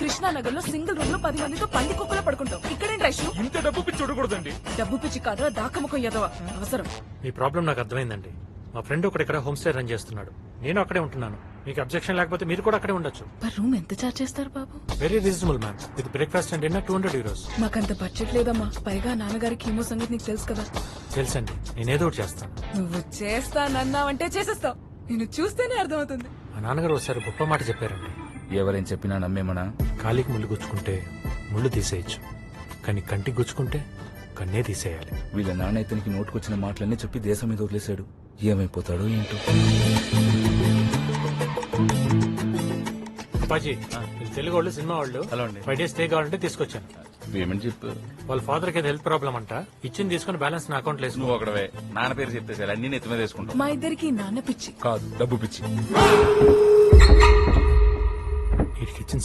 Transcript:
కృష్ణానగర్ లో single room లో 10 మందితో పంది కుక్కలో పడుకుంటాం. ఇక్కడేం రైషు? ఇంత డబ్బు పిచ్చి చూడకూడదండి. డబ్బు పిచ్చి కాదురా, దాకముఖం ఎదవ అవసరం. మీ ప్రాబ్లం నాకు అర్థమైందండి. మా ఫ్రెండ్ ఒకటి ఇక్కడ హోమ్ స్టే రన్ చేస్తున్నాడు. నేను అక్కడే ఉంటున్నాను. మీకు అబ్జెక్షన్ లేకపోతే మీరు కూడా అక్కడే ఉండొచ్చు. పర్ రూమ్ ఎంత చార్జ్ చేస్తారు బాబు? Very reasonable ma'am. With breakfast and dinner €200. మాకంత బడ్జెట్ లేదమ్మా. పైగా నాన్నగారికి కీమో సంగతి నీకు తెలుసు కదా. తెలుసండి, నేనేదో ఒకటి చేస్తాను. నువ్వు చేస్తానన్నావంటే చేసేస్తావు. నేను చూస్తేనే అర్థమవుతుంది. మా నాన్నగారు ఒకసారి గొప్ప మాట చెప్పారండి. ఎవరేం చెప్పినా నమ్మేమనా? కాలికి ముళ్ళు గుచ్చుకుంటే ముళ్ళు తీసేయచ్చు, కానీ కంటికి గుచ్చుకుంటే కన్నే తీసేయాలి. వీళ్ళ నాన్న ఇతనికి నోటుకొచ్చిన మాటలన్నీ చెప్పి దేశం మీద వదిలేశాడు. ఏమైపోతాడో ఏంటో. అప్పాజీ, వీళ్ళు తెలుగు వాళ్ళు, సినిమా వాళ్ళు. హలో అండి. 5 days స్టే కావాలంటే తీసుకొచ్చాను. పేమెంట్ చెప్పు. వాళ్ళ ఫాదర్ కి హెల్త్ ప్రాబ్లం అంట. ఇచ్చింది తీసుకుని బ్యాలెన్స్ నా అకౌంట్ లో వేసుకో. నువ్వు ఒకడవే నాన్న పేరు చెప్తే సరే అన్ని నెత్తి మీద వేసుకుంటావు. మా ఇద్దరికి నాన్న పిచ్చి కాదు, డబ్బు పిచ్చి. వీడికి ఇచ్చిన